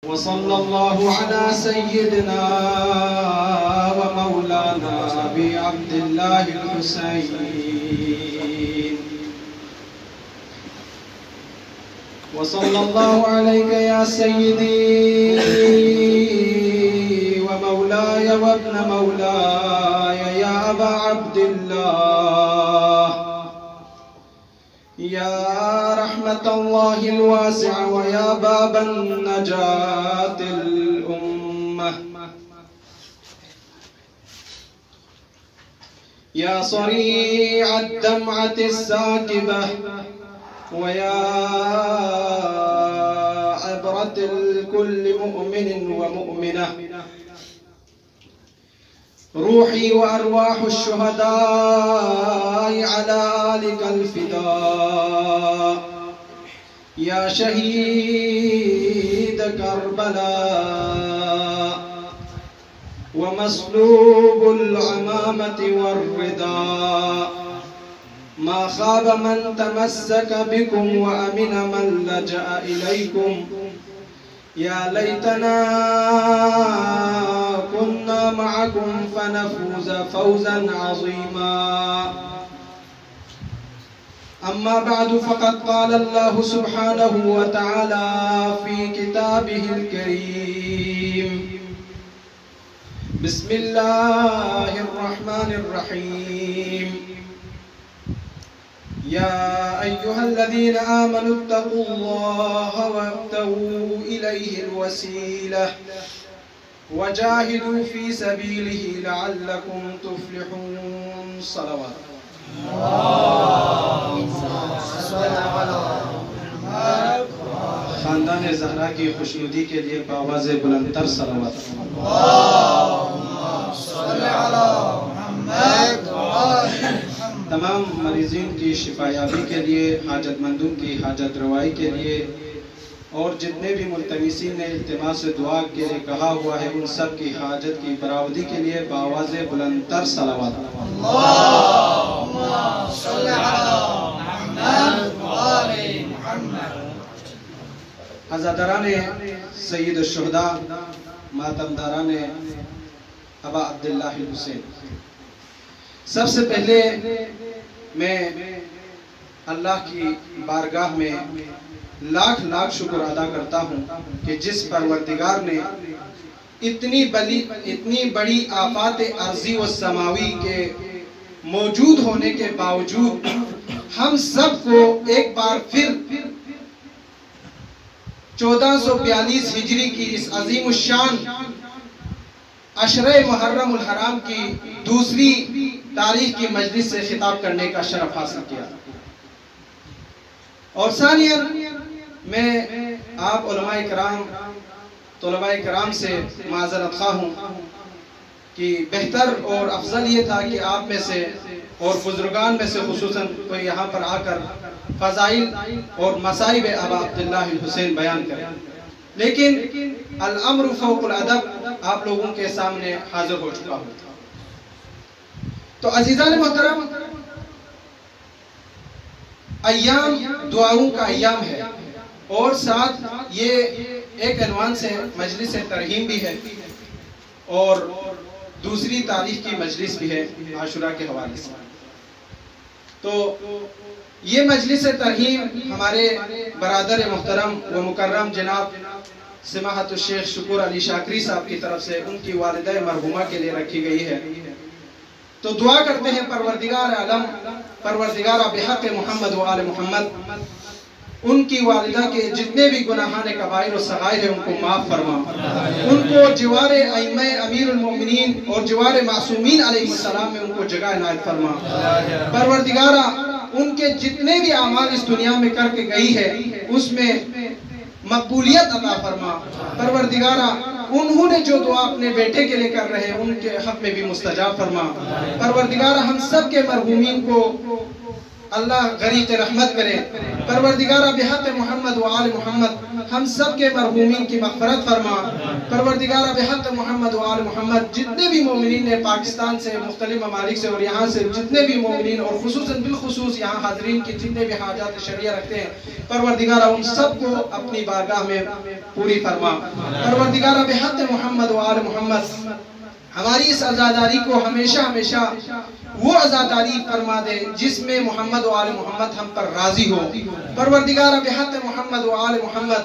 وصلى الله على سيدنا ومولانا أبي عبد الله الحسين وصلى الله عليك يا سيدي ومولاي وابن مولاي يا أبا عبد الله يا رحمة الله الواسعة ويا باب النجاة الأمة يا صريع الدمعة الساكبة ويا عبرة الكل مؤمن ومؤمنة روحي وأرواح الشهداء على آلك الفداء يا شهيد كربلاء ومصلوب العمامة والرداء ما خاب من تمسك بكم وأمن من لجأ إليكم يا ليتنا كنا معكم فنفوز فوزا عظيما أما بعد فقد قال الله سبحانه وتعالى في كتابه الكريم بسم الله الرحمن الرحيم يا أيها الذين آمنوا اتقوا الله وابتغوا إليه الوسيلة وجاهدوا في سبيله لعلكم تفلحون صلوات خاندان زہرا کی خوشنودی کے لیے بآواز بلند تر صلوات تمام مریضین کی شفا یابی کے لیے حاجت مندوں کی حاجت روائی کے لیے اور جتنے بھی ملتمسین نے التماس دعا کے لیے کہا ہوا ہے ان سب کی حاجت کی برآمدی کے لیے بآواز بلند تر صلوات عزاداران سید الشہداء ماتمداران ابا عبداللہ الحسین سب سے پہلے میں اللہ کی بارگاہ میں لاکھ لاکھ شکر ادا کرتا ہوں کہ جس پروردگار نے اتنی بڑی آفات ارضی و سماوی کے موجود ہونے کے باوجود ہم سب کو ایک بار پھر 1442 ہجری کی اس عظیم الشان عشرہ محرم الحرام کی دوسری تاریخ کی مجلس سے خطاب کرنے کا شرف حاصل کیا اور ثانیاً میں آپ علماء کرام طلباء کرام سے معذرت خواہ ہوں کہ بہتر اور افضل یہ تھا کہ آپ میں سے اور بزرگان میں سے خصوصاً کوئی یہاں پر آ کر فضائل اور مصائب ابا عبداللہ الحسین بیان کریں لیکن الامر فوق الادب آپ لوگوں کے سامنے حاضر ہو چکا ہوں تو عزیزان محترم ایام دعاؤں کا ایام ہے اور ساتھ یہ ایک عنوان سے مجلس ترحیم بھی ہے اور دوسری تاریخ کی مجلس بھی ہے عاشورہ کے حوالے سے تو یہ مجلس ترحیم ہمارے برادر محترم و مکرم جناب سماحت الشیخ شکور علی شاکری صاحب کی طرف سے ان کی والدہ مرحومہ کے لیے رکھی گئی ہے تو دعا کرتے ہیں پروردگار عالم پروردگار بحق محمد و آل محمد ان کی والدہ کے جتنے بھی گناہان کبائر و صغائر ہیں ان کو معاف فرما ان کو جوار ائمہ امیر المؤمنین اور جوار معصومین علیہ السلام میں ان کو جگہ عنایت فرما پروردگارہ ان کے جتنے بھی اعمال اس دنیا میں کر کے گئی ہے اس میں مقبولیت عطا فرما پروردگارہ انہوں نے جو دعا اپنے بیٹے کے لیے کر رہے ہیں ان کے حق میں بھی مستجاب فرما پروردگارہ ہم سب کے مرحومین کو اللہ غریق رحمت کرے۔ پروردگارہ بحق محمد و آل محمد ہم سب کے مرحومین کی مغفرت فرما۔ پروردگارہ بحق محمد و آل محمد جتنے بھی مومنین نے پاکستان سے، مختلف ممالک سے اور یہاں سے جتنے بھی مومنین اور خصوصاً بالخصوص یہاں حاضرین کی جتنے بھی حاجات شرعیہ رکھتے ہیں، پروردگارہ ان سب کو اپنی بارگاہ میں پوری فرما۔ پروردگارہ بحق محمد و آل محمد ہماری اس عزاداری کو ہمیشہ ہمیشہ وہ عزاداری فرما دے جس میں محمد و آل محمد ہم پر راضی ہو۔ پروردگارہ بحق محمد و آل محمد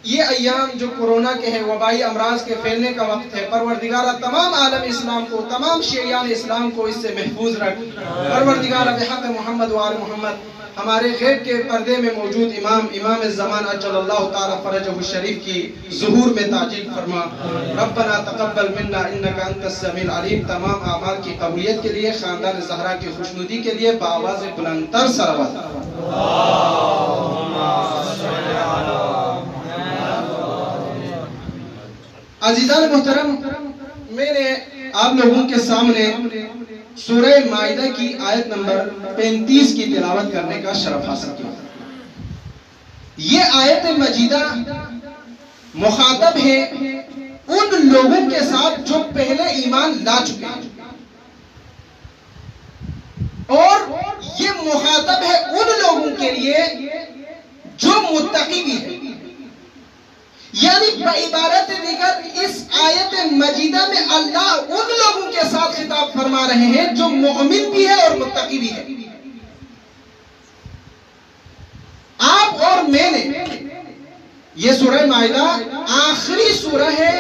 یہ ایام جو کورونا کے ہیں، وبائی امراض کے پھیلنے کا وقت ہے، پروردگارہ تمام عالم اسلام کو، تمام شیعیان اسلام کو اس سے محفوظ رکھ۔ پروردگارہ بحق محمد و آل محمد ہمارے غیب کے پردے میں موجود امام الزمان اجل اللہ تعالی فرجہ الشریف کی ظہور میں تاجیل فرما۔ ربنا تقبل منا انکا انت السمیع العلیم۔ تمام اعمال کی قبولیت کے لیے، خاندان زہرا کی خوشنودی کے لیے بآواز بلندتر صلوات۔ عزیزان محترم، میں نے آپ لوگوں کے سامنے سورہ مائدہ کی آیت نمبر 35 کی تلاوت کرنے کا شرف حاصل کیا۔ یہ آیت مجیدہ مخاطب ہے ان لوگوں کے ساتھ جو پہلے ایمان لا چکے ہیں، اور یہ مخاطب ہے ان لوگوں کے لیے جو متقی بھی ہے۔ یعنی بعبارت دیگر اس آیت مجیدہ میں اللہ ان لوگوں کے ساتھ خطاب فرما رہے ہیں جو مومن بھی ہے اور متقی بھی ہے۔ آپ اور میں نے، یہ سورہ مائدہ آخری سورہ ہے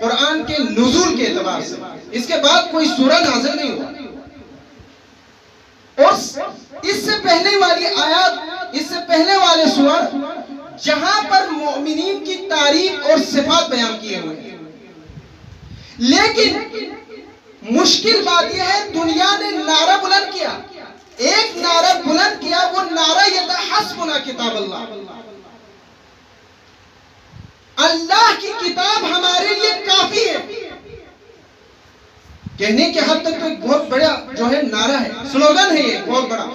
قرآن کے نزول کے اعتبار سے، اس کے بعد کوئی سورہ نازل نہیں ہوا، اور اس سے پہلے والی آیات، اس سے پہلے والے سور جہاں پر مومنین کی تعریف اور صفات بیان کیے ہوئے ہیں، لیکن مشکل بات یہ ہے دنیا نے نعرہ بلند کیا، ایک نعرہ بلند کیا، وہ نعرہ یہ تھا حسبنا کتاب اللہ، اللہ کی کتاب ہمارے لیے کافی ہے۔ کہنے کے حد تک تو ایک بہت بڑا جو ہے نعرہ ہے، سلوگن ہے، یہ بہت بڑا،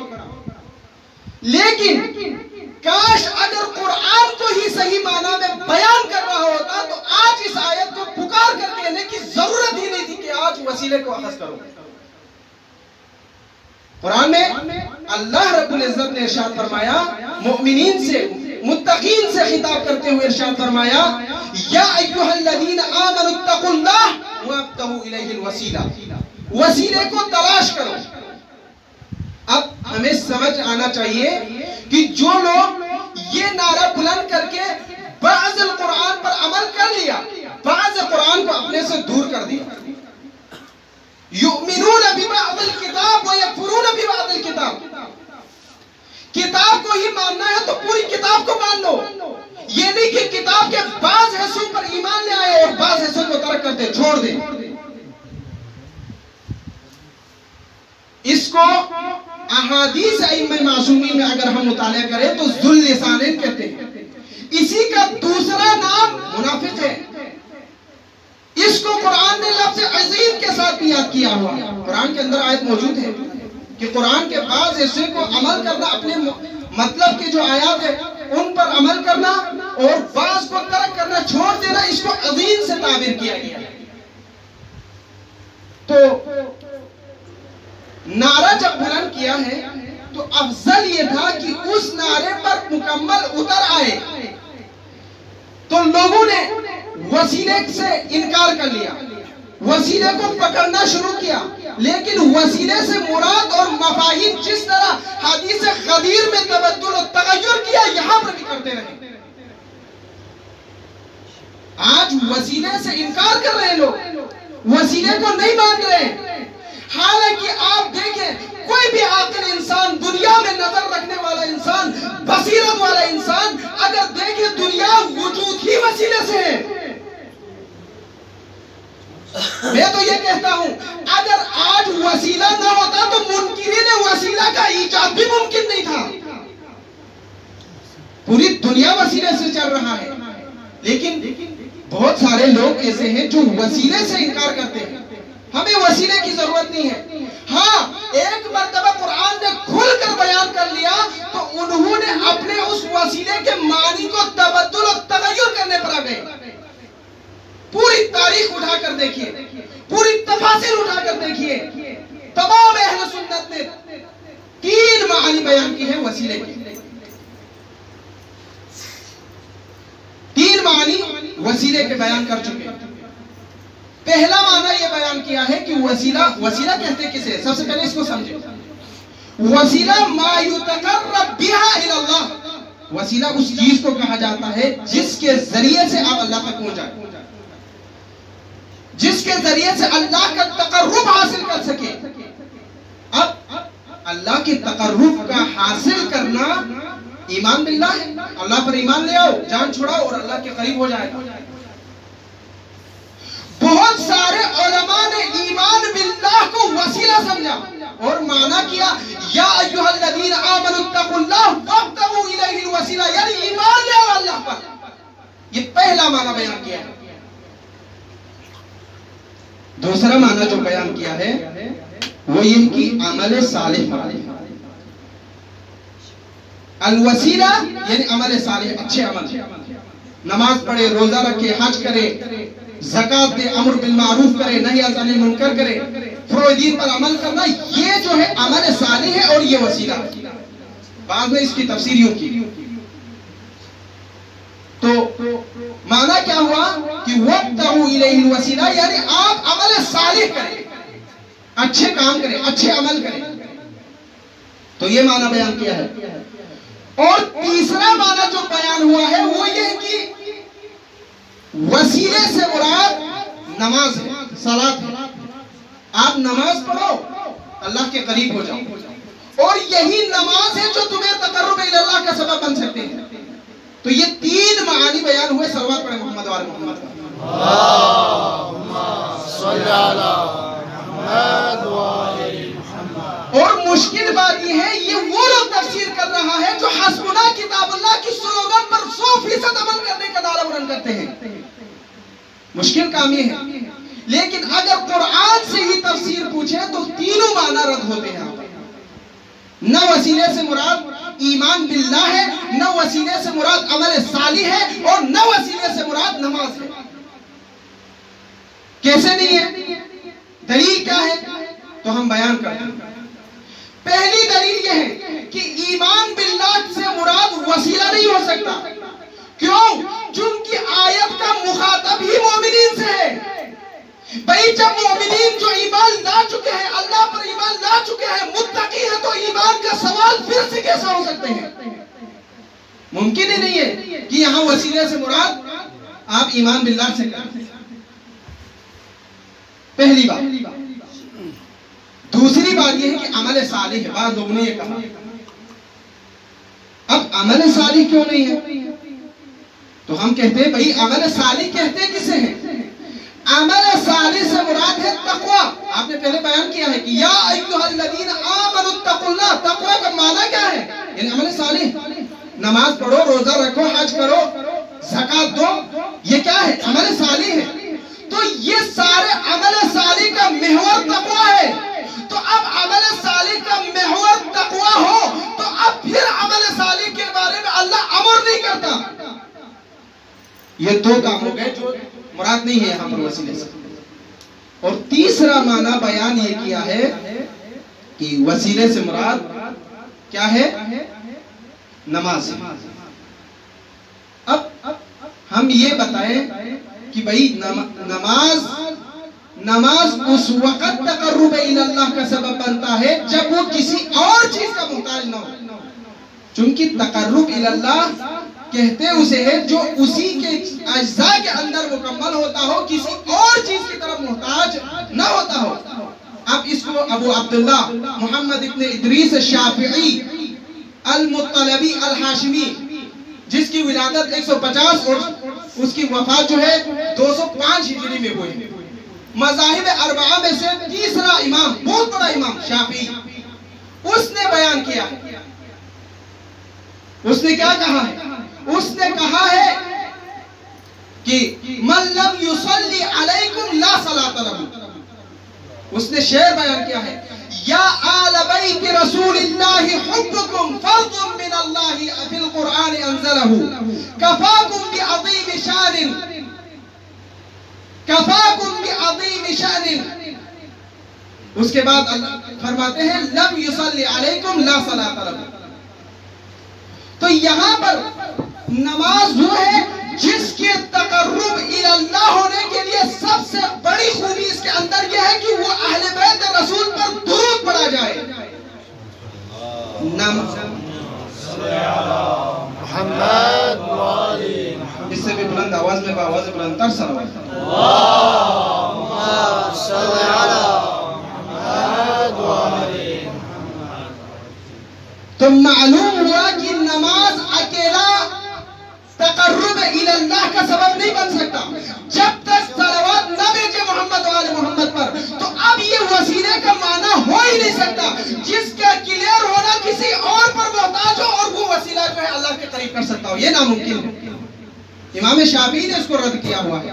لیکن کاش اگر قرآن کو ہی صحیح معنی میں بیان کر رہا ہوتا تو آج اس آیت کو پکار کر کہنے کی ضرورت ہی نہیں تھی کہ آج وسیلے کو اخذ کرو۔ قرآن میں اللہ رب العزت نے ارشاد فرمایا، مومنین سے، متقین سے خطاب کرتے ہوئے ارشاد فرمایا، یا ایھا الذین آمنوا اتقوا اللہ وابتغوا الیہ الوسیلہ، وسیلے کو تلاش کرو۔ اب ہمیں سمجھ آنا چاہیے کہ جو لوگ یہ نعرہ بلند کر کے بعض القرآن پر عمل کر لیا، بعض قرآن کو اپنے سے دور کر دیا، یؤمنون ببعض الکتاب ویکفرون ببعض الکتاب، کتاب کو ہی ماننا ہے تو پوری کتاب کو مان لو، یہ نہیں کہ کتاب کے بعض حصوں پر ایمان لے آئے اور بعض حصوں کو ترک کر دے، چھوڑ دے۔ اس کو احادیث ائمہ معصومین میں اگر ہم مطالعہ کریں تو ذو اللسانین کہتے ہیں، اسی کا دوسرا نام منافق ہے۔ اس کو قرآن نے لفظ عظیم کے ساتھ بھی یاد کیا ہوا، قرآن کے اندر آیت موجود ہے کہ قرآن کے بعض حصے کو عمل کرنا، اپنے مطلب کے جو آیات ہیں ان پر عمل کرنا اور بعض کو ترک کرنا، چھوڑ دینا، اس کو عظیم سے تعبیر کیا گیا ہے۔ تو نعرہ جب بلند کیا ہے تو افضل یہ تھا کہ اس نعرے پر مکمل اتر آئے، تو لوگوں نے وسیلے سے انکار کر لیا، وسیلے کو پکڑنا شروع کیا، لیکن وسیلے سے مراد اور مفاہیم جس طرح حدیث غدیر میں تبدل و تغیر کیا، یہاں پر بھی کرتے رہے۔ آج وسیلے سے انکار کر رہے لوگ، وسیلے کو نہیں مان رہے، حالانکہ آپ دیکھیں کوئی بھی عاقل انسان، دنیا میں نظر رکھنے والا انسان، بصیرت والا انسان اگر دیکھے دنیا وجود ہی وسیلے سے ہے۔ میں تو یہ کہتا ہوں اگر آج وسیلہ نہ ہوتا تو منکرین وسیلہ کا ایجاد بھی ممکن نہیں تھا۔ پوری دنیا وسیلے سے چل رہا ہے، لیکن بہت سارے لوگ ایسے ہیں جو وسیلے سے انکار کرتے ہیں۔ ہمیں وسیلے کی ضرورت نہیں ہے. ہاں ایک مرتبہ قرآن نے کھل کر بیان کر لیا تو انہوں نے اپنے اس وسیلے کے معنی کو تبدل اور تغیر کرنے پر آ گئے. پوری تاریخ اٹھا کر دیکھیے, پوری تفاسیر اٹھا کر دیکھیے, تمام اہل سنت نے 3 معنی بیان کی ہیں وسیلے کی. 3 معنی وسیلے کے بیان کر چکے. پہلا معنی یہ بیان کیا ہے کہ وسیلہ کہتے کسے؟ سب سے پہلے اس کو سمجھیں. وسیلہ ما یتقرب بها الی اللہ. وسیلہ اس چیز کو کہا جاتا ہے جس کے ذریعے سے آپ اللہ تک پہنچ جائیں, جس کے ذریعے سے اللہ کا تقرب حاصل کر سکے. اب اللہ کے تقرب کا حاصل کرنا ایمان باللہ ہے. اللہ پر ایمان لے آؤ, جان چھوڑاؤ اور اللہ کے قریب ہو جائے گا. بہت سارے علماء نے ایمان باللہ کو وسیلہ سمجھا اور معنی کیا یا ایھا الذین آمنوا اتقوا اللہ وابتغوا الیہ الوسیلہ, یعنی ایمان لے آؤ اللہ پر. یہ پہلا معنی بیان کیا ہے. دوسرا معنی جو بیان کیا ہے وہ یہ کہ عمل صالح. الوسیلہ یعنی عمل صالح, اچھے عمل. نماز پڑھے, روزہ رکھے, حج کرے, زکات دے, امر بالمعروف کرے, نہی عن المنکر کرے, فروع دین پر عمل کرنا, یہ جو ہے عمل صالح ہے اور یہ وسیلہ. بعد میں اس کی تفسیر یوں کی تو معنی کیا ہوا کہ وابتغوا الیہ الوسیلہ, یعنی آپ عمل صالح کریں, اچھے کام کریں, اچھے عمل کریں. تو یہ معنی بیان کیا ہے. اور تیسرا معنی جو بیان ہوا ہے وہ یہ کہ وسیلے سے مراد نماز ہے, صلاۃ ہے. آپ نماز پڑھو, اللہ کے قریب ہو جاؤ, اور یہی نماز ہے جو تمہیں تقرب الی اللہ کا سبب بن سکتے ہیں. تو یہ 3 معانی بیان ہوئے. صلوات پڑھیں محمد وآل محمد. اللہم صلی علی محمد وآل محمد. اور مشکل بات یہ ہے, یہ وہ لوگ تفسیر کر رہا ہے جو حسبنا کتاب اللہ کی سلوگن پر 100% عمل کرنے کا نعرہ بلند کرتے ہیں. مشکل کام یہ ہے. لیکن اگر قرآن سے ہی تفسیر پوچھیں تو تینوں معنی رد ہوتے ہیں. نہ وسیلے سے مراد ایمان باللہ ہے, نہ وسیلے سے مراد عمل صالح ہے, اور نہ وسیلے سے مراد نماز ہے. کیسے نہیں ہے؟ دلیل کیا ہے تو ہم بیان کرتے ہیں. پہلی دلیل یہ ہے کہ ایمان باللہ سے مراد وسیلہ نہیں ہو سکتا. کیوں؟ چونکہ آیت کا مخاطب ہی مومنین سے ہے. بھئی جب مومنین جو ایمان لا چکے ہیں, اللہ پر ایمان لا چکے ہیں, متقی ہیں, تو ایمان کا سوال پھر سے کیسا ہو سکتے ہیں؟ ممکن ہی نہیں ہے کہ یہاں وسیلے سے مراد آپ ایمان باللہ سے کریں. پہلی بات. دوسری بات یہ ہے کہ عمل صالح ہے. بعض لوگوں نے یہ کہا اب عمل صالح کیوں نہیں ہے؟ تو ہم کہتے ہیں بھئی عمل صالح کہتے کسے ہیں؟ عمل صالح سے مراد ہے تقوی. آپ نے پہلے بیان کیا ہے کہ یا ایھا الذین آمنوا اتقوا اللہ. تقوی کا معنی کیا ہے؟ یعنی عمل صالح. نماز پڑھو, روزہ رکھو, حج کرو, زکات دو, یہ کیا ہے؟ عمل صالح ہے. تو یہ سارے عمل صالح کا محور تقوی ہے. تو اب عمل صالح کا محور تقوی ہو تو اب پھر عمل صالح کے بارے میں اللہ امر نہیں کرتا. یہ 2 کام ہو گئے جو مراد نہیں ہے یہاں پر وسیلے سے. اور تیسرا معنی بیان یہ کیا ہے کہ وسیلے سے مراد کیا ہے؟ نماز. اب ہم یہ بتائیں کہ بھئی نماز اس وقت تقرب الی اللہ کا سبب بنتا ہے جب وہ کسی اور چیز کا محتاج نہ ہو. چونکہ تقرب الی اللہ کہتے اسے ہے جو اسی کے اجزاء کے اندر مکمل ہوتا ہو, کسی اور چیز کی طرف محتاج نہ ہوتا ہو. اب اس کو ابو عبداللہ محمد ابن ادریس الشافعی المطلبی الحاشمی, جس کی ولادت 150 اور اس کی وفات جو ہے 205 ہجری میں ہوئی, مذاہب اربعہ میں سے تیسرا امام, بہت بڑا امام شافعی, اس نے بیان کیا. اس نے کیا کہا ہے؟ اس نے کہا ہے کہ من لم یصلی علیکم لا صلاۃ لہ. اس نے شعر بیان کیا ہے، یا آل بیت رسول اللہ حبکم فرض من اللہ فی القرآن انزلہ کفاکم بعظیم شان کفاکم بعظیم شان۔ اس کے بعد اللہ فرماتے ہیں لم یصلی علیکم لا صلاۃ لکم۔ تو یہاں پر نماز وہ ہے جس کے تقرب الی اللہ ہونے کے لیے سب سے بڑی خوبی اس کے اندر یہ ہے کہ وہ اہل بیت رسول پر درود پڑھا جائے۔ محمد وعلی اس سے بھی بلند آواز میں بآواز بلند تر صلوات۔ اللہم صلی علی محمد وعلی۔ تو معلوم ہوا کہ نماز اکیلا تقرب الی اللہ کا سبب نہیں بن سکتا جب تک صلوات نہ بھیجے محمد وآل محمد پر، تو اب یہ وسیلے کا معنی ہو ہی نہیں سکتا جس کا کلیئر ہونا کسی اور پر محتاج ہو اور وہ وسیلہ جو ہے اللہ کے قریب کر سکتا ہو، یہ ناممکن ہے۔ امام شافعی نے اس کو رد کیا ہوا ہے۔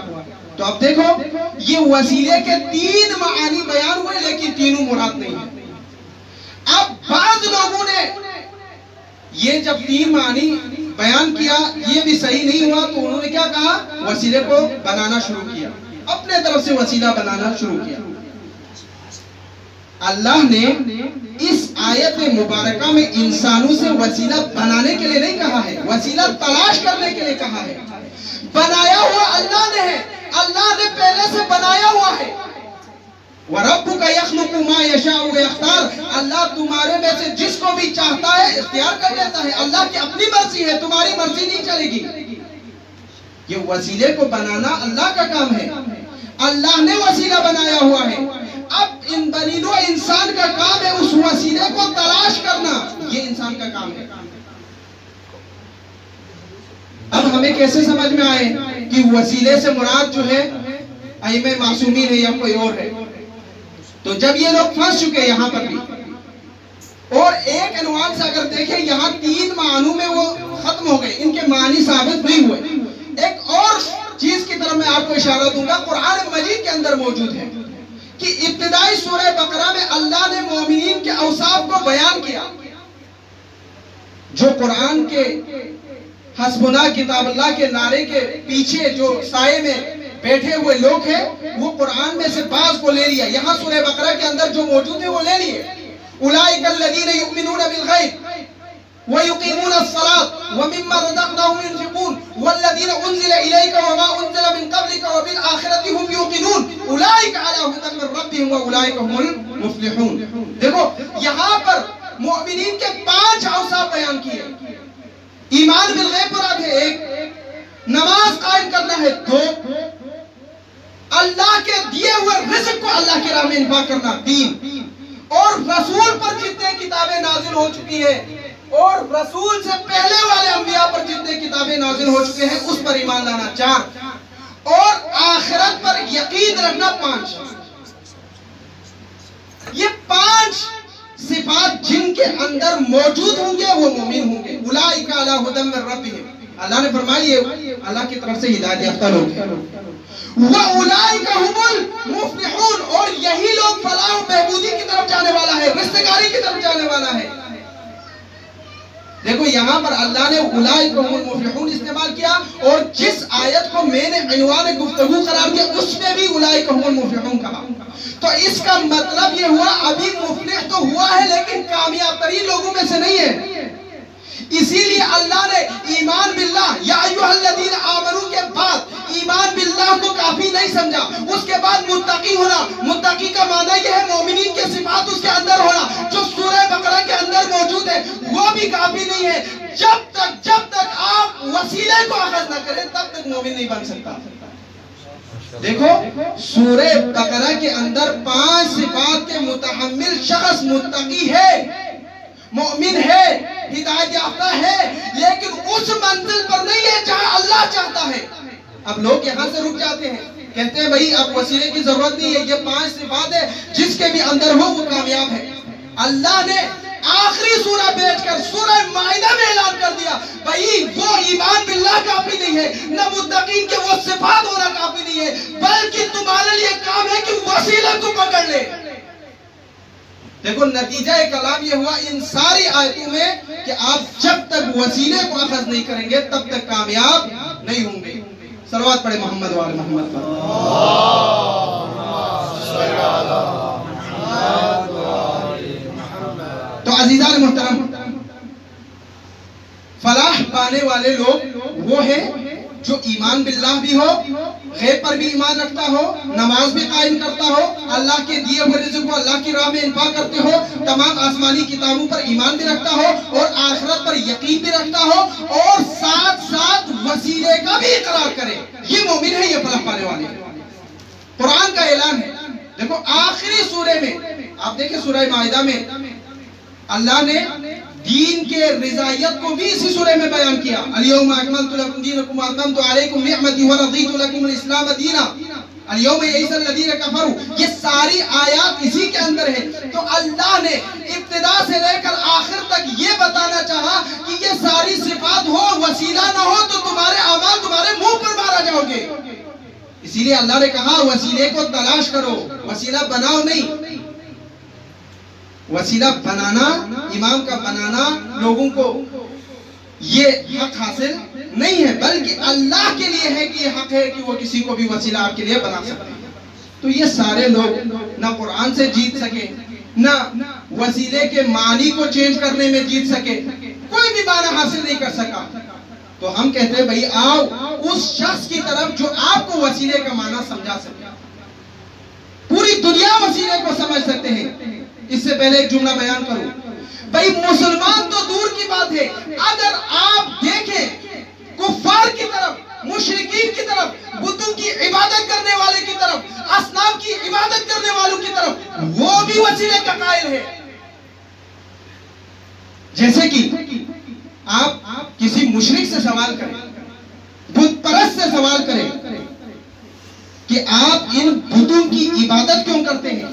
تو اب دیکھو یہ وسیلے کے تین معانی بیان ہوئے لیکن تینوں مراد نہیں ہیں۔ اب بعض لوگوں نے یہ جب تین معنی بیان کیا یہ بھی صحیح نہیں ہوا تو انہوں نے کیا کہا، وسیلے کو بنانا شروع کیا، اپنے طرف سے وسیلہ بنانا شروع کیا۔ اللہ نے اس آیت مبارکہ میں انسانوں سے وسیلہ بنانے کے لیے نہیں کہا ہے، وسیلہ تلاش کرنے کے لیے کہا ہے۔ بنایا ہوا اللہ نے ہے، اللہ نے پہلے سے بنایا ہوا ہے۔ وَرَبُّكَ يَخْلُقُ مَا يَشَاءُ وَيَخْتَارُ، اللہ تمہارے میں سے جس کو بھی چاہتا ہے اختیار کر لیتا ہے۔ اللہ کی اپنی مرضی ہے، تمہاری مرضی نہیں چلے گی۔ یہ وسیلے کو بنانا اللہ کا کام ہے، اللہ نے وسیلہ بنایا ہوا ہے۔ اب ان بنینو انسان کا کام ہے اس وسیلے کو تلاش کرنا، یہ انسان کا کام ہے۔ اب ہمیں کیسے سمجھ میں آئے کہ وسیلے سے مراد جو ہے ائمہ معصومین ہے یا کوئی اور ہے؟ تو جب یہ لوگ پھنس چکے یہاں پر بھی، اور ایک عنوان سے اگر دیکھیں یہاں تین معنوں میں وہ ختم ہو گئے، ان کے معنی ثابت نہیں ہوئے۔ ایک اور چیز کی طرف میں آپ کو اشارہ دوں گا، قرآن مجید کے اندر موجود ہے کہ ابتدائی سورہ بقرہ میں اللہ نے مومنین کے اوصاف کو بیان کیا۔ جو قرآن کے حسبنا کتاب اللہ کے نعرے کے پیچھے جو سائے میں بیٹھے ہوئے لوگ ہیں وہ قرآن میں سے بعض کو لے لیا، یہاں سورہ بقرہ کے اندر جو موجود ہے وہ لے لیے۔ اولئک الذین یؤمنون بالغیب ویقیمون الصلاۃ ومما رزقناہم ينفقون والذین انزل الیک وما انزل من قبلک وبالآخرۃ هم یوقنون اولئک علی ھدی من ربہم واولئک هم المفلحون۔ دیکھو یہاں پر مومنین کے 5 اوصاف بیان کیے۔ ایمان بالغیب پر ہے 1، نماز قائم کرنا ہے 2، اللہ کے دیے ہوئے رزق کو اللہ کے راہ میں انفاق کرنا 3، اور رسول پر جتنے کتابیں نازل ہو چکی ہیں اور رسول سے پہلے والے انبیاء پر جتنے کتابیں نازل ہو چکے ہیں اس پر ایمان لانا 4، اور آخرت پر یقین رکھنا 5۔ یہ 5 صفات جن کے اندر موجود ہوں گے وہ مومن ہوں گے۔ اولئک علی ھدی من ربہم، اللہ نے فرمایا یہ اللہ کی طرف سے ہدایت یافتہ لوگ ہیں۔ وَأُولَئِكَ هُمُ الْمُفْلِحُونَ، اور یہی لوگ فلاح و بہبودی کی طرف جانے والا ہے، رستگاری کی طرف جانے والا ہے۔ دیکھو یہاں پر اللہ نے اولئک هم المفلحون استعمال کیا، اور جس آیت کو میں نے عنوان گفتگو قرار دیا اس میں بھی اولئک هم المفلحون کہا۔ تو اس کا مطلب یہ ہوا ابھی مفلح تو ہوا ہے لیکن کامیاب ترین لوگوں میں سے نہیں ہے۔ اسی لیے اللہ نے ایمان باللہ یا ایھا الذین آمنوا کے بعد ایمان باللہ کو کافی نہیں سمجھا، اس کے بعد متقی ہونا۔ متقی کا معنی یہ ہے مومنین کے صفات اس کے اندر ہونا جو سورہ بقرہ کے اندر موجود ہے، وہ بھی کافی نہیں ہے۔ جب تک آپ وسیلے کو اخذ نہ کریں تب تک مومن نہیں بن سکتا۔ دیکھو سورہ بقرہ کے اندر 5 صفات کے متحمل شخص متقی ہے، مومن ہے، ہدایت یافتہ ہے، لیکن اس منزل پر نہیں ہے جہاں اللہ چاہتا ہے۔ اب لوگ یہاں سے رک جاتے ہیں، کہتے ہیں بھائی اب وسیلے کی ضرورت نہیں ہے، یہ 5 صفات ہے جس کے بھی اندر ہو وہ کامیاب ہے۔ اللہ نے آخری سورہ بیچ کر سورہ مائدہ میں اعلان کر دیا بھائی وہ ایمان باللہ کافی نہیں ہے، نہ متقین کے وہ صفات ہونا کافی نہیں ہے، بلکہ تمہارے لیے کام ہے کہ وسیلہ کو پکڑ لے۔ دیکھو نتیجہ کلام یہ ہوا ان ساری آیتوں میں کہ آپ جب تک وسیلے کو اخذ نہیں کریں گے تب تک کامیاب نہیں ہوں گے. صلوات پڑھے محمد وآل محمد پر. تو عزیزان محترم، فلاح پانے والے لوگ وہ ہیں جو ایمان باللہ بھی ہو، غیب پر بھی ایمان رکھتا ہو، نماز بھی قائم کرتا ہو، اللہ کے دیے ہوئے رزق کو اللہ کی راہ میں انفاق کرتے ہو، تمام آسمانی کتابوں پر ایمان بھی رکھتا ہو اور آخرت پر یقین بھی رکھتا ہو اور ساتھ ساتھ وسیلے کا بھی اقرار کرے. یہ مومن ہے، یہ فلاح پانے والے ہیں. قرآن کا اعلان ہے. دیکھو آخری سورے میں آپ دیکھیں سورہ مائدہ میں اللہ نے دین کے رضائیت کو بھی اسی سورے میں بیان کیا. الیوم اکملت لکم دینکم واتممت علیکم نعمتی ورضیت لکم الاسلام دینا الیوم یئس الذین کفروا. یہ ساری آیات اسی کے اندر ہے. تو اللہ نے ابتدا سے لے کر آخر تک یہ بتانا چاہا کہ یہ ساری صفات ہو، وسیلہ نہ ہو تو تمہارے اعمال تمہارے منہ پر مارا جاؤ گے. اسی لیے اللہ نے کہا وسیلے کو تلاش کرو، وسیلہ بناؤ نہیں. وسیلہ بنانا، امام کا بنانا لوگوں کو یہ حق حاصل نہیں ہے، بلکہ اللہ کے لیے ہے کہ یہ حق ہے کہ وہ کسی کو بھی وسیلہ آپ کے لیے بنا سکتے ہیں. تو یہ سارے لوگ نہ قرآن سے جیت سکے، نہ وسیلے کے معنی کو چینج کرنے میں جیت سکے، کوئی بھی معنی حاصل نہیں کر سکا. تو ہم کہتے ہیں بھئی آؤ اس شخص کی طرف جو آپ کو وسیلے کا معنی سمجھا سکے. پوری دنیا وسیلے کو سمجھ سکتے ہیں. اس سے پہلے ایک جملہ بیان کروں. بھئی مسلمان تو دور کی بات ہے، اگر آپ دیکھیں کفار کی طرف، مشرکین کی طرف، بتوں کی عبادت کرنے والے کی طرف، اصنام کی عبادت کرنے والوں کی طرف، وہ بھی وسیلے کا قائل ہے. جیسے کہ آپ کسی مشرک سے سوال کریں، بت پرست سے سوال کریں کہ آپ ان بتوں کی عبادت کیوں کرتے ہیں،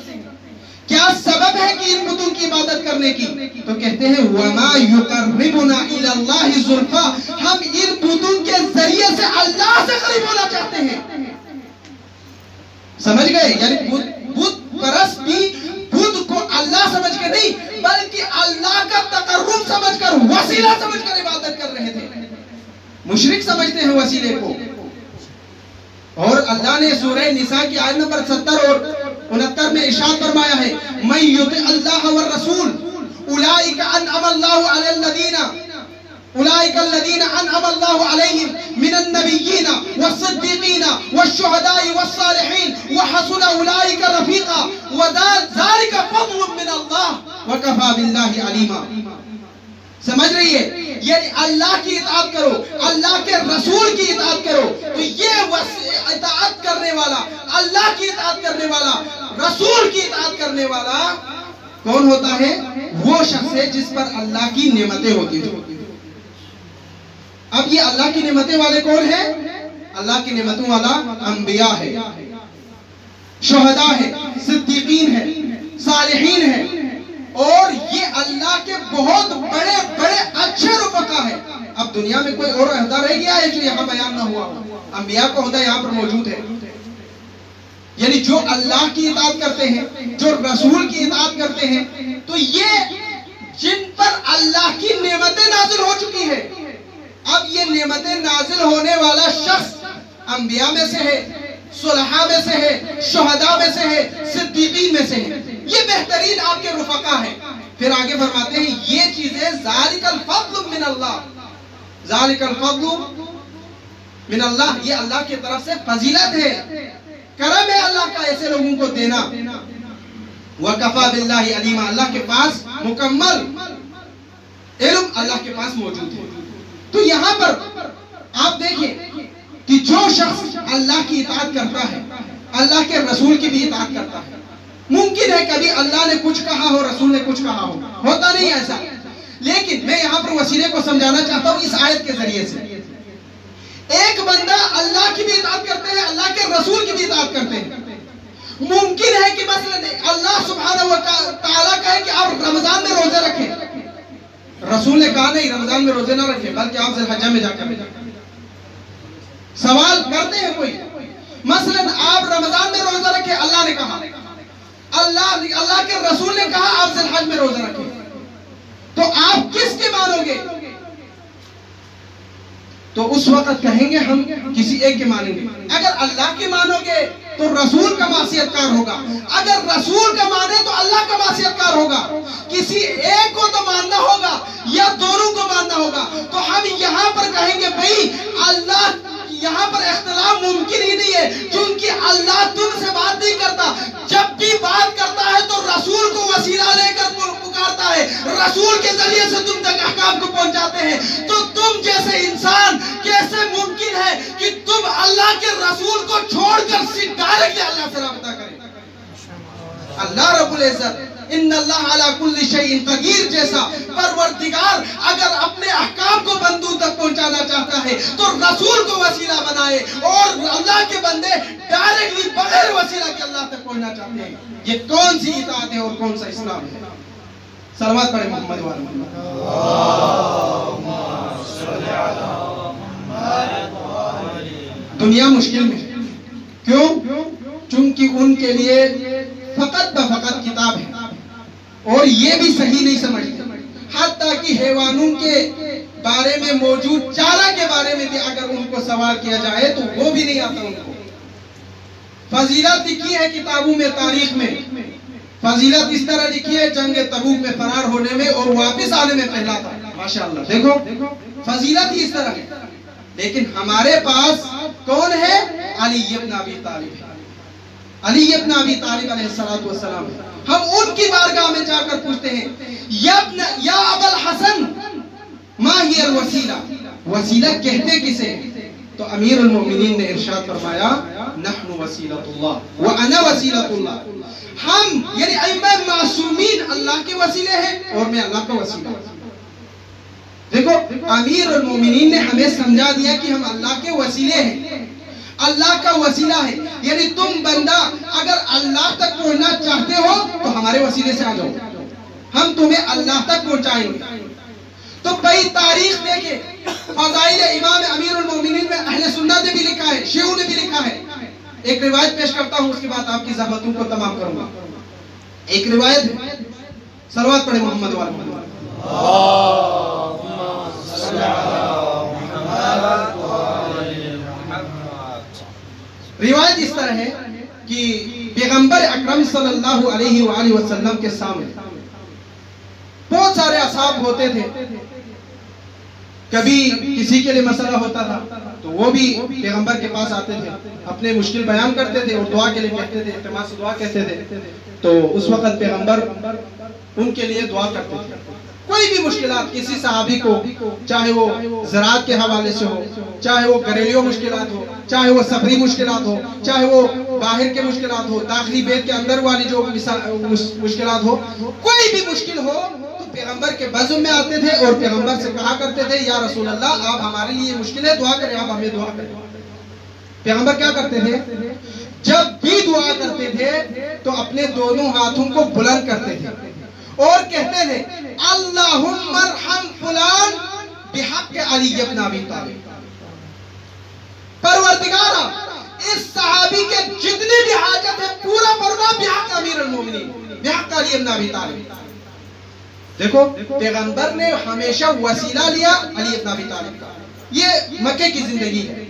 کیا سبب ہے کہ ان بتوں کی عبادت کرنے کی، تو کہتے ہیں وَمَا يُقَرِّبُنَا إِلَى اللَّهِ زُلْفَى، ہم ان بتوں کے ذریعے سے اللہ سے قریب ہونا چاہتے ہیں. سمجھ گئے؟ یعنی بت پرست بھی بت کو اللہ سمجھ کے نہیں بلکہ اللہ کا تقرب سمجھ کر، وسیلہ سمجھ کر عبادت کر رہے تھے. مشرک سمجھتے ہیں وسیلے کو. اور اللہ نے سورہ نساء کی آیت نمبر 70 اور 69 میں ارشاد فرمایا ہے مَن يُطِعِ اللَّهَ وَالرَّسُولَ أُولَئِكَ أَنْعَمَ اللَّهُ عَلَى الَّذِينَ أولئك الذين أنعم الله عليهم من النبيين والصديقين والشهداء والصالحين وحسن أولئك رفيقا وذلك فضل من الله وكفى بالله عليما. سمجھ رہی ہے؟ یعنی اللہ کی اطاعت کرو، اللہ کے رسول کی اطاعت کرو. تو یہ اطاعت کرنے والا، اللہ کی اطاعت کرنے والا، رسول کی اطاعت کرنے والا کون ہوتا ہے؟ وہ شخص ہے جس پر اللہ کی نعمتیں ہوتی ہیں. اب یہ اللہ کی نعمتیں والے کون ہیں؟ اللہ کی نعمتوں والا انبیاء ہے، شہداء ہے، صدیقین ہے، صالحین ہے، اور یہ اللہ کے بہت بڑے بڑے اچھے رفقا ہے. اب دنیا میں کوئی اور عہدہ رہ گیا ہے جو یہاں بیان نہ ہوا؟ انبیاء کا عہدہ یہاں پر موجود ہے. یعنی جو اللہ کی اطاعت کرتے ہیں، جو رسول کی اطاعت کرتے ہیں، تو یہ جن پر اللہ کی نعمتیں نازل ہو چکی ہے. اب یہ نعمتیں نازل ہونے والا شخص انبیاء میں سے ہے، صلحاء میں سے ہے، شہداء میں سے ہے، صدیقین میں سے ہے. یہ بہترین آپ کے رفقا ہیں. پھر آگے فرماتے ہیں یہ چیزیں ذالک الفضل من اللہ، ذالک الفضل من اللہ، یہ اللہ کی طرف سے فضیلت ہے، کرم ہے اللہ کا ایسے لوگوں کو دینا. وَكَفَى بِاللَّهِ عَلِيمًا، اللہ کے پاس مکمل علم اللہ کے پاس موجود ہے. تو یہاں پر آپ دیکھیں کہ جو شخص اللہ کی اطاعت کرتا ہے، اللہ کے رسول کی بھی اطاعت کرتا ہے. ممکن ہے کبھی اللہ نے کچھ کہا ہو، رسول نے کچھ کہا ہو، ہوتا نہیں ایسا. لیکن میں یہاں پر وسیلے کو سمجھانا چاہتا ہوں اس آیت کے ذریعے سے. ایک بندہ اللہ کی بھی اطاعت کرتے ہیں، اللہ کے رسول کی بھی اطاعت کرتے ہیں. ممکن ہے کہ مثلا اللہ سبحانہ و تعالیٰ کہے کہ آپ رمضان میں روزے رکھیں، رسول نے کہا نہیں رمضان میں روزے نہ رکھیں بلکہ آپ ذی الحجہ میں جا کر سوال کرتے ہیں کوئی مثلا آپ رمضان میں روزہ رکھیں، اللہ نے کہا، اللہ کے رسول نے کہا آپ ذی الحج میں روزہ رکھیں، تو آپ کس کے مانو گے؟ تو اس وقت کہیں گے ہم کسی ایک کے مانیں گے۔ اگر اللہ کے مانو گے تو رسول کا معصیت کار ہوگا، اگر رسول کا مانے تو اللہ کا معصیت کار ہوگا، کسی ایک کو تو ماننا ہوگا یا دونوں کو ماننا ہوگا۔ تو ہم یہاں پر کہیں گے بھئی اللہ، یہاں پر اختلاف ممکن ہی نہیں ہے، کیونکہ اللہ تم سے بات نہیں کرتا، جب بھی بات کرتا ہے تو رسول کو وسیلہ لے کر پکارتا ہے، رسول کے ذریعے سے تم تک احکام کو پہنچاتے ہیں۔ تو تم جیسے انسان کیسے ممکن ہے کہ تم اللہ کے رسول کو چھوڑ کر ڈائریکٹلی اللہ سے رابطہ کریں؟ اللہ رب العزت ان اللہ علی کل شیء قدیر جیسا پروردگار اگر اپنے احکام کو بندوں تک پہنچانا چاہتا ہے تو رسول کو وسیلہ بنائے، اور اللہ کے بندے ڈائریکٹلی بغیر وسیلہ کے اللہ تک پہنچنا چاہتے ہیں۔ یہ کون سی اطاعت ہے اور کون سا اسلام ہے؟ صلوات پڑھیں محمد وعلی محمد۔ دنیا مشکل میں ہے، کیوں؟ چونکہ ان کے لیے فقط بفقط کتاب ہے، اور یہ بھی صحیح نہیں سمجھتے، حتیٰ کہ حیوانوں کے بارے میں موجود چارہ کے بارے میں بھی اگر ان کو سوال کیا جائے تو وہ بھی نہیں آتا ان کو۔ فضیلت لکھی ہے کتابوں میں، تاریخ میں فضیلت اس طرح لکھی ہے، جنگ تبوک میں فرار ہونے میں اور واپس آنے میں پہلا تھا، ماشاءاللہ دیکھو فضیلت ہی اس طرح ہے۔ لیکن ہمارے پاس کون ہے؟ علی ابن ابی طالب، علی ابن ابی طالب علیہ السلام۔ ہم ان کی بارگاہ میں جا کر پوچھتے ہیں یا ابا الحسن ما ہی الوسیلہ، وسیلہ کہتے کسے؟ تو امیر المومنین نے ارشاد فرمایا نحن وسیلۃ اللہ وانا وسیلۃ اللہ، ہم یعنی ائمہ معصومین اللہ کے وسیلے ہیں اور میں اللہ کا وسیلہ ہوں۔ دیکھو امیر المومنین نے ہمیں سمجھا دیا کہ ہم اللہ کے وسیلے ہیں، اللہ کا وسیلہ ہے، یعنی تم بندہ اگر اللہ تک پہنچنا چاہتے ہو تو ہمارے وسیلے سے آ جاؤ، ہم تمہیں اللہ تک پہنچائیں گے۔ تو بھئی تاریخ دیکھیں، فضائل امام امیر المومنین میں اہل سنت نے بھی لکھا ہے، شیعوں نے بھی لکھا ہے۔ ایک روایت پیش کرتا ہوں، اس کے بعد آپ کی زحمتوں کو تمام کروں گا۔ ایک روایت ہے، صلوات پڑھیں محمد وعلی محمد۔ روایت اس طرح ہے کہ پیغمبر اکرم صلی اللہ علیہ وآلہ وسلم کے سامنے بہت سارے اصحاب ہوتے تھے، کبھی کسی کے لیے مسئلہ ہوتا تھا تو وہ بھی پیغمبر کے پاس آتے تھے، اپنے مشکل بیان کرتے تھے اور دعا کے لیے کہتے تھے، اعتماد سے دعا کہتے تھے، تو اس وقت پیغمبر ان کے لیے دعا کرتے تھے۔ کوئی بھی مشکلات کسی صحابی کو، چاہے وہ زراعت کے حوالے سے ہو، چاہے وہ گھریلو مشکلات ہو، چاہے وہ سفری مشکلات ہو، چاہے وہ باہر کے مشکلات ہو، داخلی بیت کے اندر والی جو مشکلات ہو، کوئی بھی مشکل ہو تو پیغمبر کے بزم میں آتے تھے اور پیغمبر سے کہا کرتے تھے یا رسول اللہ آپ ہمارے لیے مشکل ہے، دعا کریں، آپ ہمیں دعا کریں۔ پیغمبر کیا کرتے تھے؟ جب بھی دعا کرتے تھے تو اپنے دونوں ہاتھوں کو بلند کرتے تھے اور کہتے تھے اللہم ارحم فلان بحق علی ابن ابی طالب، پروردگارا اس صحابی کے جتنی بھی حاجت ہے پورا پورا بحق امیر المومنین، بحق علی ابن ابی طالب۔ دیکھو پیغمبر نے ہمیشہ وسیلہ لیا علی ابن ابی طالب کا۔ یہ مکے کی زندگی ہے،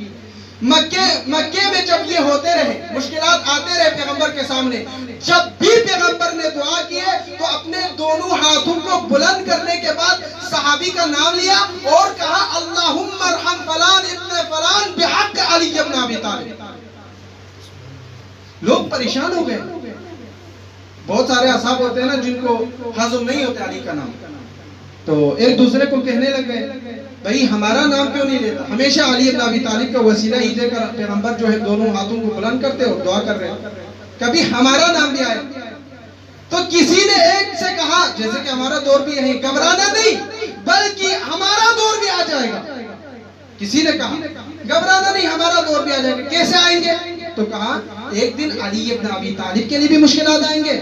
مکے میں جب یہ ہوتے رہے، مشکلات آتے رہے پیغمبر کے سامنے، جب بھی پیغمبر نے دعا کی ہے تو اپنے دونوں ہاتھوں کو بلند کرنے کے بعد صحابی کا نام لیا اور کہا اللہم ارحم فلان ابن فلان بحق علی ابن ابی طالب۔ لوگ پریشان ہو گئے، بہت سارے اصحاب ہوتے ہیں نا جن کو ہضم نہیں ہوتے علی کا نام، تو ایک دوسرے کو کہنے لگ گئے بھئی ہمارا نام کیوں نہیں لیتا؟ ہمیشہ علی ابن ابی طالب کا وسیلہ ہی دے کر پیغمبر جو ہے دونوں ہاتھوں کو بلند کرتے اور دعا کر رہے، کبھی ہمارا نام بھی آئے۔ تو کسی نے ایک سے کہا، جیسے کہ ہمارا دور بھی یہی، گھبرانا نہیں بلکہ ہمارا دور بھی آ جائے گا۔ کسی نے کہا گھبرانا نہیں، ہمارا دور بھی آ جائے گا۔ کیسے آئیں گے؟ تو کہا ایک دن علی ابن ابی طالب کے لیے بھی مشکلات آئیں گے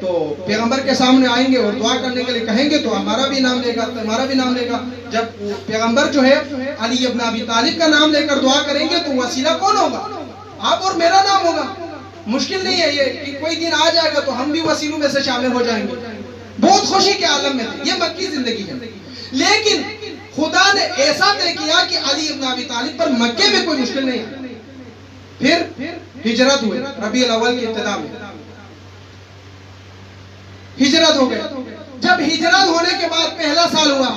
تو پیغمبر کے سامنے آئیں گے اور دعا کرنے کے لیے کہیں گے تو ہمارا بھی نام لے گا، تمہارا بھی نام لے گا۔ جب پیغمبر جو ہے علی ابن ابی طالب کا نام لے کر دعا کریں گے تو وسیلہ کون ہوگا؟ آپ اور میرا نام ہوگا۔ مشکل نہیں ہے یہ کہ کوئی دن آ جائے گا تو ہم بھی وسیلوں میں سے شامل ہو جائیں گے. بہت خوشی کے عالم میں تھے. یہ مکی زندگی ہے. لیکن خدا نے ایسا طے کیا کہ علی ابن ابی طالب پر مکے میں کوئی مشکل نہیں ہے. پھر ہجرت ہوئے ربیع الاول کی ابتدا میں ہجرت ہو گئے. جب ہجرت ہونے کے بعد پہلا سال ہوا,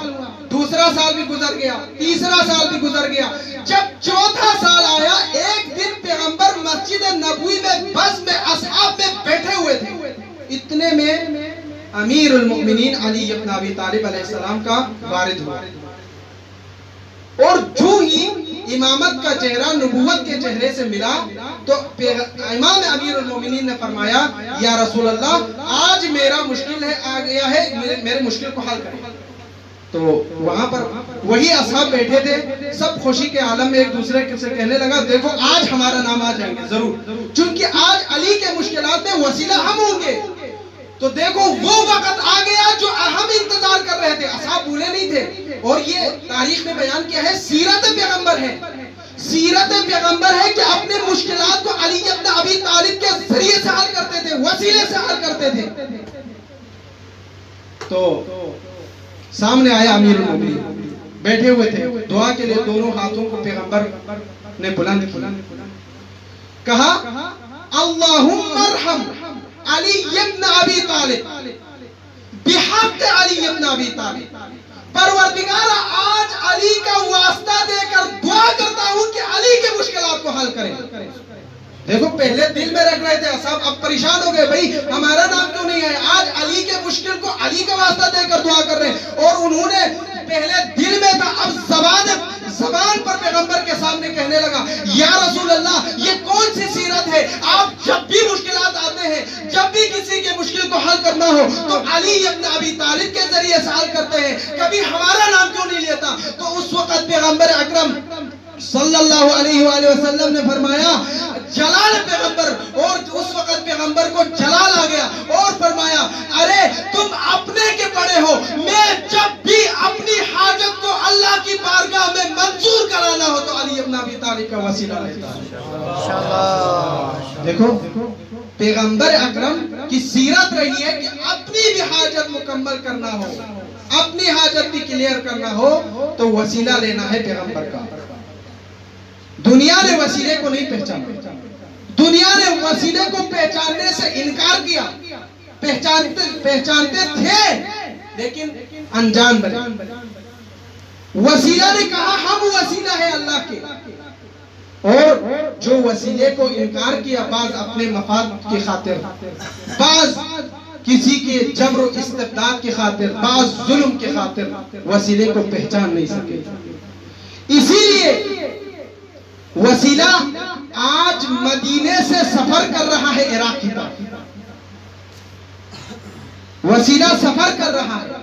دوسرا سال بھی گزر گیا, تیسرا سال بھی گزر گیا. جب چوتھا سال آیا, ایک دن پیغمبر مسجد نبوی میں بس میں اصحاب میں بیٹھے ہوئے تھے. اتنے میں امیر المؤمنین علی ابن ابی طالب علیہ السلام کا وارد ہوا, اور جو ہی امامت کا چہرہ نبوت کے چہرے سے ملا تو امام امیر المومنین نے فرمایا یا رسول اللہ آج میرا مشکل ہے آ گیا ہے, میرے مشکل کو حل کریں. تو وہاں پر وہی اصحاب بیٹھے تھے, سب خوشی کے عالم میں ایک دوسرے سے کہنے لگا دیکھو آج ہمارا نام آ جائیں گے ضرور, چونکہ آج علی کے مشکلات میں وسیلہ ہم ہوں گے. تو دیکھو وہ وقت آ گیا جو ہم انتظار کر رہے تھے. اصحاب بھولے نہیں تھے, اور یہ تاریخ میں بیان کیا ہے, سیرت پیغمبر ہے. سیرت پیغمبر ہے کہ اپنے مشکلات کو علی ابن ابی طالب کے ذریعے سے حل کرتے تھے, وسیلے سے حل کرتے تھے. تو سامنے آیا امیر المومنین, بیٹھے ہوئے تھے, دعا کے لیے دونوں ہاتھوں کو پیغمبر نے بلند کیا, کہا اللہم ارحم علی ابن ابی طالب بحق علی ابن ابی طالب. پروردگارہ آج علی کا واسطہ دے کر دعا کرتا ہوں کہ علی کے مشکلات کو حل کریں. دیکھو پہلے دل میں رکھ رہے تھے اصحاب, اب پریشان ہو گئے, بھئی ہمارا نام کیوں نہیں ہے. آج علی کے مشکل کو علی کا واسطہ دے کر دعا کر رہے ہیں, اور انہوں نے پہلے دل میں تھا, اب زبان پر پیغمبر کے سامنے کہنے لگا یا رسول اللہ یہ کون سی سیرت ہے, آپ جب بھی مشکلات آتے ہیں, جب بھی کسی کے مشکل کو حل کرنا ہو تو علی ابن ابی طالب کے ذریعے سے حل کرتے ہیں, کبھی ہمارا نام کیوں نہیں لیتا. تو اس وقت پیغمبر اکرم صلی اللہ علیہ وآلہ وسلم نے فرمایا جلال پیغمبر, اور اس وقت پیغمبر کو جلال آ گیا اور فرمایا ارے تم اپنے کے بڑے ہو, میں جب بھی اپنی حاجت کو اللہ کی بارگاہ میں منظور کرانا ہو تو علی ابن ابی طالب کا وسیلہ لیتا ہوں. دیکھو پیغمبر اکرم کی سیرت رہی ہے کہ اپنی بھی حاجت مکمل کرنا ہو, اپنی حاجت بھی کلیئر کرنا ہو تو وسیلہ لینا ہے پیغمبر کا. دنیا نے وسیلے کو نہیں پہچانا, دنیا نے وسیلے کو پہچاننے سے انکار کیا. پہچانتے تھے لیکن انجان بنے. وسیلہ نے کہا ہم وسیلہ ہے اللہ کے, اور جو وسیلے کو انکار کیا, بعض اپنے مفاد کی خاطر, بعض کسی کے جبر و استبداد کی خاطر, بعض ظلم کی خاطر وسیلے کو پہچان نہیں سکے. اسی لیے وسیلہ آج مدینے سے سفر کر رہا ہے عراق کی طرف, وسیلہ سفر کر رہا ہے.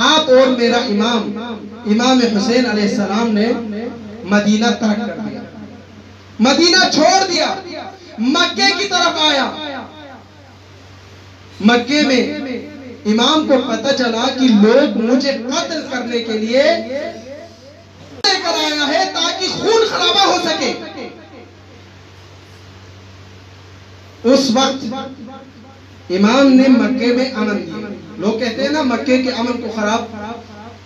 آپ اور میرا امام حسین علیہ السلام نے مدینہ ترک کر دیا, مدینہ چھوڑ دیا, مکے کی طرف آیا. مکے میں امام کو پتہ چلا کہ لوگ مجھے قتل کرنے کے لیے لے کر آیا ہے تاکہ خون خرابہ ہو سکے. اس وقت امام نے مکے میں امن دیا. لوگ کہتے ہیں نا مکے کے امن کو خراب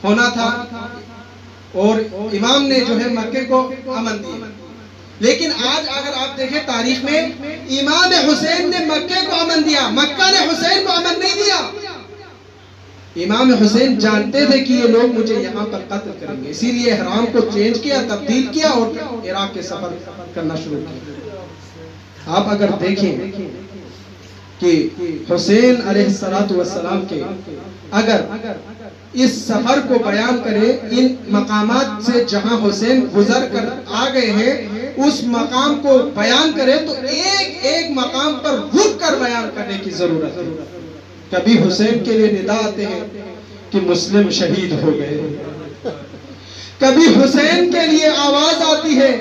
ہونا تھا, اور امام نے جو ہے مکے کو امن دیا. لیکن آج اگر آپ دیکھیں تاریخ میں امام حسین نے مکے کو امن دیا, مکہ نے حسین کو امن نہیں دیا. امام حسین جانتے تھے کہ یہ لوگ مجھے یہاں پر قتل کریں گے, اسی لیے احرام کو چینج کیا, تبدیل کیا, اور عراق کے سفر کرنا شروع کیا. آپ اگر دیکھیں کہ حسین علیہ السلام کے اگر اس سفر کو بیان کرے, ان مقامات سے جہاں حسین گزر کر آ گئے ہیں اس مقام کو بیان کرے تو ایک ایک مقام پر رک کر بیان کرنے کی ضرورت ہے. کبھی حسین کے لیے ندا آتے ہیں کہ مسلم شہید ہو گئے, کبھی حسین کے لیے آواز آتی ہے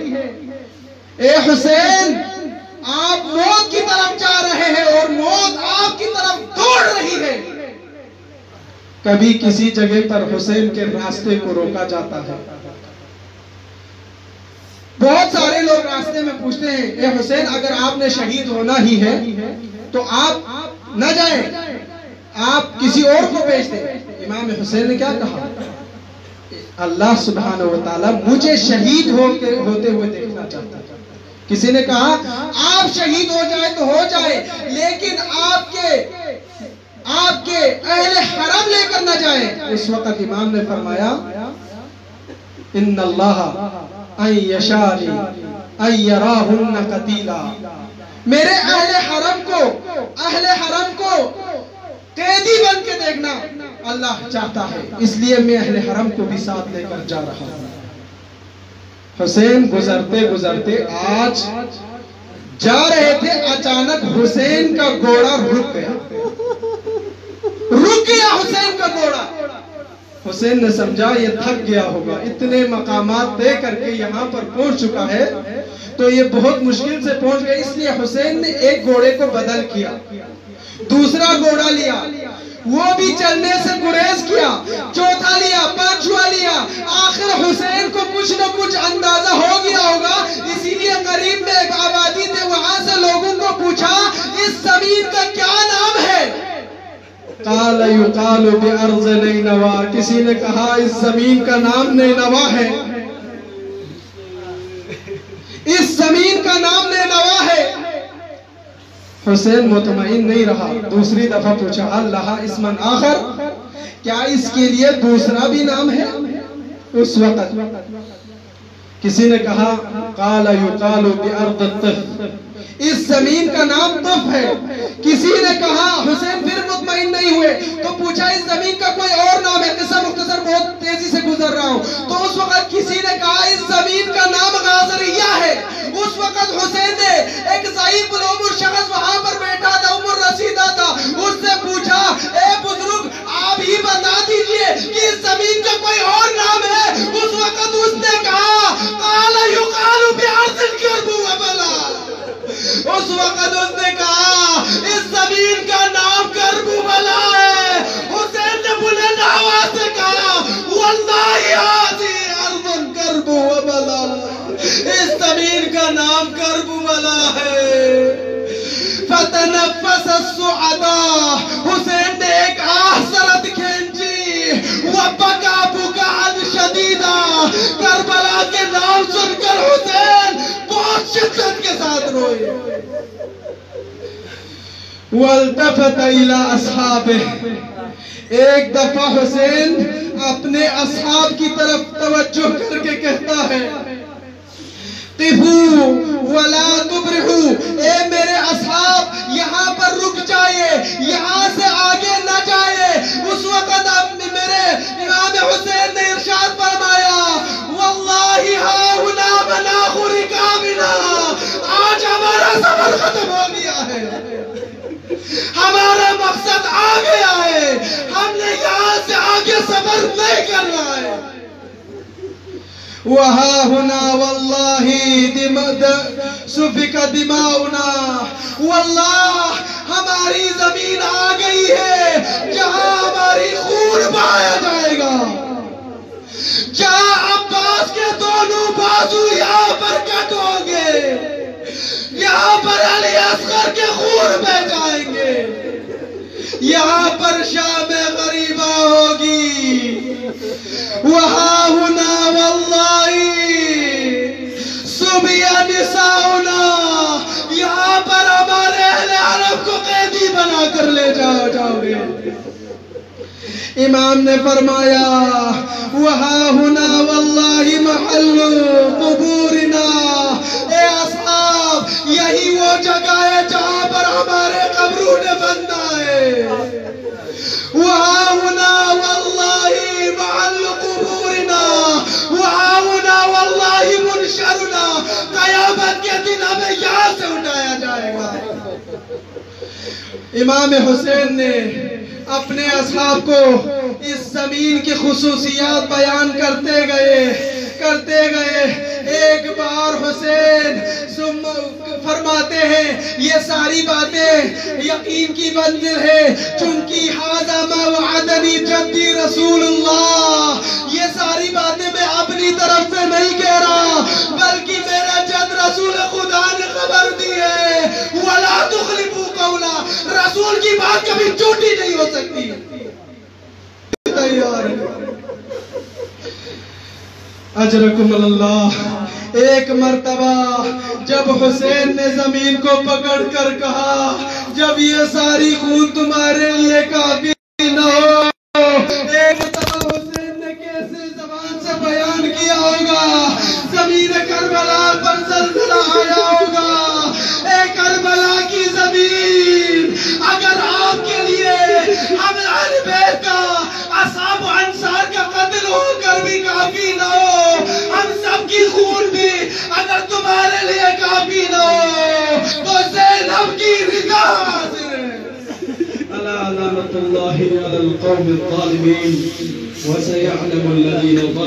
اے حسین آپ موت کی طرف جا رہے ہیں اور موت آپ کی طرف دوڑ رہی ہے. کبھی کسی جگہ پر حسین کے راستے کو روکا جاتا ہے. بہت سارے لوگ راستے میں پوچھتے ہیں اے حسین اگر آپ نے شہید ہونا ہی ہے تو آپ نہ جائیں, آپ کسی اور کو بھیج دیں. امام حسین نے کیا کہا؟ اللہ سبحانہ و تعالیٰ مجھے شہید ہوتے ہوئے دیکھنا چاہتا ہے. کسی نے کہا آپ شہید ہو جائے تو ہو جائے, لیکن آپ کے اہل حرم لے کر نہ جائیں. اس وقت امام نے فرمایا ان اللہ ان یشاء ان یراہن قتیلا, میرے اہل حرم کو قیدی بن کے دیکھنا اللہ چاہتا ہے, اس لیے میں اہل حرم کو بھی ساتھ لے کر جا رہا ہوں. حسین گزرتے آج جا رہے تھے, اچانک حسین کا گھوڑا رک گیا حسین کا گھوڑا. حسین نے سمجھا یہ تھک گیا ہوگا, اتنے مقامات طے کر کے یہاں پر پہنچ چکا ہے تو یہ بہت مشکل سے پہنچ گیا. اس لیے حسین نے ایک گھوڑے کو بدل کیا, دوسرا گھوڑا لیا, وہ بھی چلنے سے گریز کیا, چوتھا لیا, پانچواں لیا. آخر حسین کو کچھ نہ کچھ اندازہ ہو گیا ہوگا, اسی لیے قریب میں ایک آبادی تھے, وہاں سے لوگوں کو پوچھا اس زمین کا کیا نام ہے؟ قال یقال بارض نینوا, کسی نے کہا اس زمین کا نام نینوا ہے. اس زمین کا نام نینوا ہے. حسین مطمئن نہیں رہا, دوسری دفعہ پوچھا اللہ اسمن آخر, کیا اس کے لیے دوسرا بھی نام ہے؟ اس وقت کسی نے کہا قال یقال بارض الطف, اس زمین کا نام طف ہے. کسی نے کہا, حسین پھر مطمئن نہیں ہوئے تو پوچھا اس زمین کا کوئی اور نام ہے؟ قصہ مختصر بہت تیزی سے گزر رہا ہوں. تو اس وقت کسی نے کہا اس زمین کا نام غازریہ ہے. اس وقت حسین نے ایک ضعیف العمر شخص وہاں پر بیٹھا تھا, عمر رسیدہ تھا, اس سے پوچھا اے بزرگ آپ ہی بتا دیجئے کہ اس زمین کا کوئی اور نام ہے. اس وقت اس نے کہا قال یقال بارض الکرب وبلا, اس وقت اس نے کہا اس زمین کا نام کربلا ہے. حسین نے بلند آواز سے کہا واللہ هذه ارض کرب وبلا, اس زمین کا نام کربلا ہے. فتنفس السعداء, حسین نے ایک آہ سرد کھینچی. وبکا بکاء شدیدا, کربلا کے نام سن کر حسین بہت شدت کے ساتھ روئے. والتفت الى اصحابه, ایک دفعہ حسین اپنے اصحاب کی طرف توجہ کر کے کہتا ہے قفوا ولا تبرحوا, اے میرے اصحاب یہاں پر رک جائے, یہاں سے آگے نہ جائے. اس وقت میرے امام حسین نے ارشاد فرمایا واللہ ہا ہنا مناخ رکابنا, آج ہمارا سفر ختم ہو گیا ہے, ہمارا مقصد آ گیا ہے, ہم نے یہاں سے آگے سفر نہیں کرنا ہے. وہاں ہونا واللہ سفک دماؤنا, واللہ ہماری زمین آ گئی ہے جہاں ہماری خون بہایا جائے گا, جہاں عباس کے دونوں بازو یہاں پر کٹ ہوں گے, یہاں پر علی اصغر کے خون بہ جائیں گے, یہاں پر شام غریبہ ہوگی. وہاں ہونا واللہ صبیہ نساؤنا, یہاں پر ہمارے اہل عرب کو قیدی بنا کر لے جاؤ گے. امام نے فرمایا وہاں ہونا واللہ محل قبورنا, اے اصحاب یہی وہ جگہ ہے جہاں پر ہمارے قبروں نے بندہ ہے. وہاں ہونا واللہ محل قبورنا, وہاں ہونا واللہ منشرنا, قیامت کے دن ہمیں یہاں سے اٹھایا جائے گا. امام حسین نے اپنے اصحاب کو اس زمین کی خصوصیات بیان کرتے گئے. ایک بار حسین فرماتے ہیں یہ ساری باتیں یقین کی منزل ہے, چونکہ ھذا ما وعدنی جدی رسول اللہ, یہ ساری باتیں میں اپنی طرف سے نہیں کہہ رہا بلکہ میرا جد رسول خدا نے خبر دی ہے وَلَا تُخْلِفُوا قَوْلًا، رسول کی بات کبھی جھوٹی نہیں ہو سکتی. تیار اجرکم اللہ. ایک مرتبہ جب حسین نے زمین کو پکڑ کر کہا جب یہ ساری خون تمہارے لیے کافی نہ ہو، ایک مرتبہ حسین نے کیسے زبان سے بیان کیا ہوگا، زمین کربلا پر زلزلہ آیا ہوگا. اے کربلا کی زمین، اگر آپ کے لیے ہم اہل بیت کا اصحاب و انصار کا قتل ہو کر بھی کافی نہ ہو، ہم سب کی خون بھی اگر تمہارے لیے کافی نہ ہو، تو زینب کی رضا حاضر ہے. الا لعنت اللہ علی القوم الظالمین وسيعلم الذين ظلموا